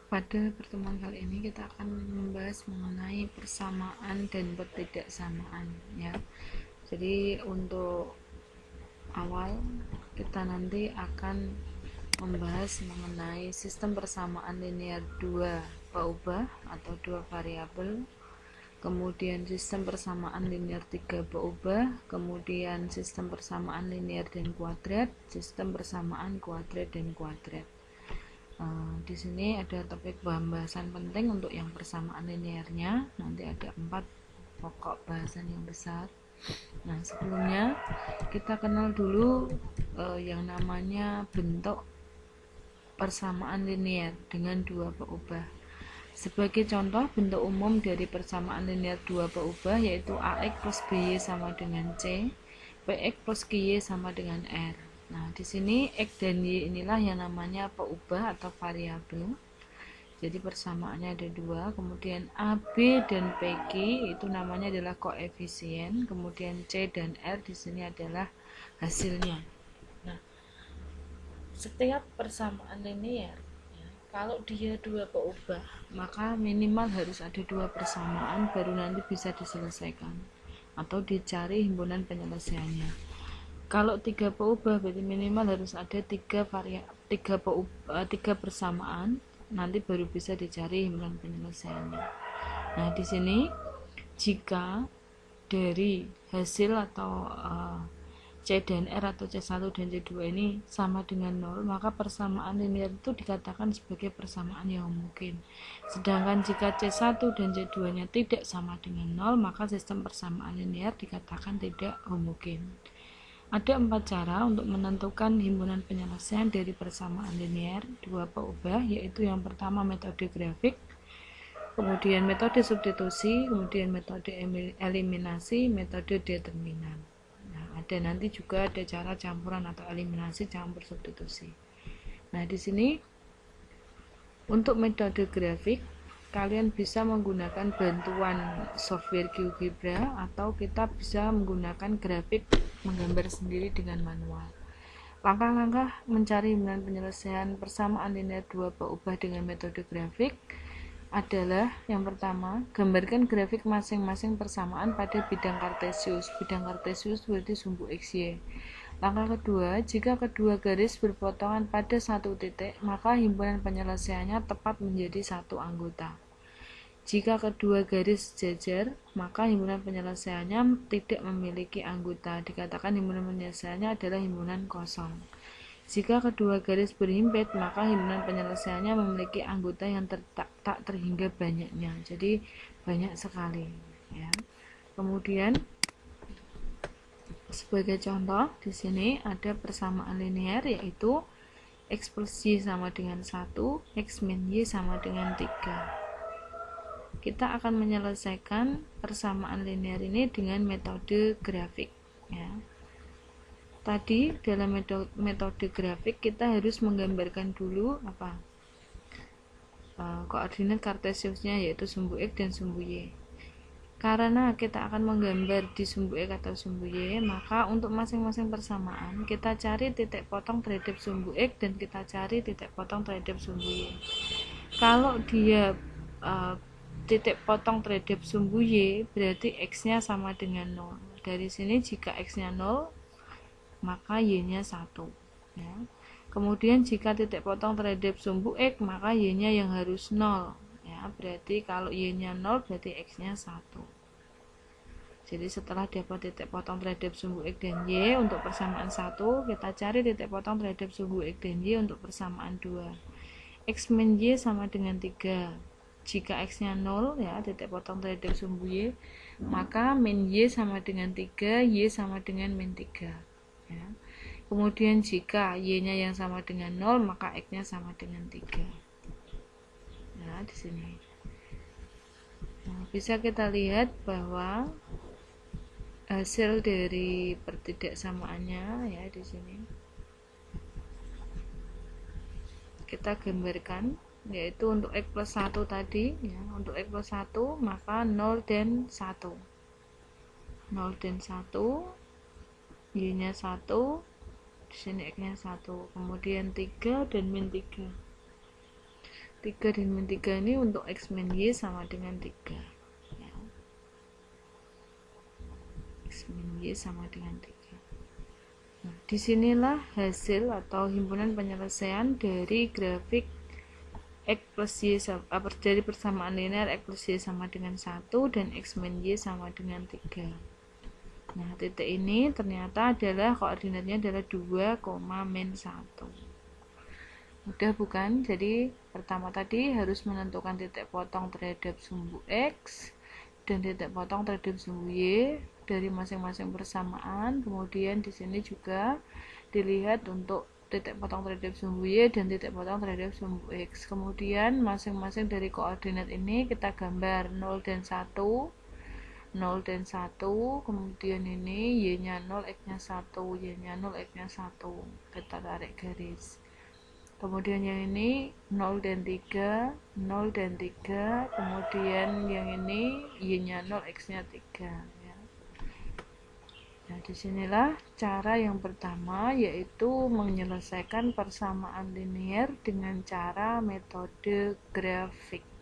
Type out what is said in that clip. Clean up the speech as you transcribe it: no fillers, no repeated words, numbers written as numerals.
Pada pertemuan kali ini kita akan membahas mengenai persamaan dan ketidaksamaan ya. Jadi untuk awal kita nanti akan membahas mengenai sistem persamaan linear dua peubah atau dua variabel, kemudian sistem persamaan linear tiga peubah, kemudian sistem persamaan linear dan kuadrat, sistem persamaan kuadrat dan kuadrat. Di sini ada topik pembahasan penting untuk yang persamaan linearnya. Nanti ada 4 pokok bahasan yang besar. Nah, sebelumnya kita kenal dulu yang namanya bentuk persamaan linear dengan dua peubah. Sebagai contoh, bentuk umum dari persamaan linear dua peubah yaitu AX plus BY sama dengan C, PX plus QY sama dengan R. Nah, di sini X dan Y inilah yang namanya peubah atau variabel. Jadi persamaannya ada dua, kemudian AB dan PQ itu namanya adalah koefisien, kemudian C dan R di sini adalah hasilnya. Nah, setiap persamaan linear kalau dia dua peubah, maka minimal harus ada dua persamaan baru nanti bisa diselesaikan atau dicari himpunan penyelesaiannya. Kalau tiga peubah berarti minimal harus ada tiga persamaan, nanti baru bisa dicari himpunan penyelesaiannya. Nah, di sini jika dari hasil atau C dan R atau C1 dan C2 ini sama dengan 0, maka persamaan linear itu dikatakan sebagai persamaan yang mungkin. Sedangkan jika C1 dan C2 nya tidak sama dengan 0, maka sistem persamaan linear dikatakan tidak homogen. Ada 4 cara untuk menentukan himpunan penyelesaian dari persamaan linear dua peubah, yaitu yang pertama metode grafik, kemudian metode substitusi, kemudian metode eliminasi, metode determinan. Nah, ada nanti juga ada cara campuran atau eliminasi campur substitusi. Nah, di sini untuk metode grafik kalian bisa menggunakan bantuan software GeoGebra atau kita bisa menggunakan grafik menggambar sendiri dengan manual. Langkah-langkah mencari himpunan penyelesaian persamaan linear dua peubah dengan metode grafik adalah yang pertama, gambarkan grafik masing-masing persamaan pada bidang kartesius. Bidang kartesius berarti sumbu XY. Langkah kedua, jika kedua garis berpotongan pada satu titik, maka himpunan penyelesaiannya tepat menjadi satu anggota. Jika kedua garis jajar, maka himpunan penyelesaiannya tidak memiliki anggota. Dikatakan himpunan penyelesaiannya adalah himpunan kosong. Jika kedua garis berhimpit, maka himpunan penyelesaiannya memiliki anggota yang tak terhingga banyaknya. Jadi banyak sekali ya. Kemudian sebagai contoh di sini ada persamaan linear yaitu X plus Y sama dengan 1, X min Y sama dengan 3. Kita akan menyelesaikan persamaan linear ini dengan metode grafik ya. Tadi dalam metode grafik kita harus menggambarkan dulu koordinat kartesiusnya yaitu sumbu X dan sumbu Y. Karena kita akan menggambar di sumbu X atau sumbu Y, maka untuk masing-masing persamaan kita cari titik potong terhadap sumbu X dan kita cari titik potong terhadap sumbu Y. Kalau dia titik potong terhadap sumbu Y berarti X-nya sama dengan 0. Dari sini jika X-nya 0 maka Y-nya 1 ya. Kemudian jika titik potong terhadap sumbu X maka Y-nya yang harus 0 ya. Berarti kalau Y-nya 0 berarti X-nya 1. Jadi setelah dapat titik potong terhadap sumbu X dan Y untuk persamaan 1, kita cari titik potong terhadap sumbu X dan Y untuk persamaan 2. X min Y sama dengan 3. Jika X-nya 0 ya, titik potong terhadap sumbu Y, maka min Y sama dengan 3, Y sama dengan min 3 ya. Kemudian jika Y-nya yang sama dengan 0 maka X-nya sama dengan 3. Nah, di sini. Nah, bisa kita lihat bahwa hasil dari pertidaksamaannya ya di sini. Kita gambarkan yaitu untuk X plus 1 tadi ya, untuk X plus 1 maka 0 dan 1. 0 dan 1 Y-nya 1, di sini X-nya 1, kemudian 3 dan min 3. 3 dan min 3 ini untuk X min Y sama dengan 3 ya. X min Y sama dengan 3. Nah, disinilah hasil atau himpunan penyelesaian dari grafik X plus Y dari persamaan linear X plus Y sama dengan 1 dan X min Y sama dengan 3. Nah, titik ini ternyata adalah koordinatnya adalah 2, min 1. Mudah bukan? Jadi pertama tadi harus menentukan titik potong terhadap sumbu X dan titik potong terhadap sumbu Y dari masing-masing persamaan. Kemudian di sini juga dilihat untuk titik potong terhadap sumbu Y dan titik potong terhadap sumbu X. Kemudian masing-masing dari koordinat ini kita gambar 0 dan 1. 0 dan 1, kemudian ini Y nya 0, X nya 1, Y nya 0, X nya 1, kita tarik garis. Kemudian yang ini 0 dan 3, 0 dan 3, kemudian yang ini Y nya 0, X nya 3 ya. Nah, disinilah cara yang pertama, yaitu menyelesaikan persamaan linear dengan cara metode grafik.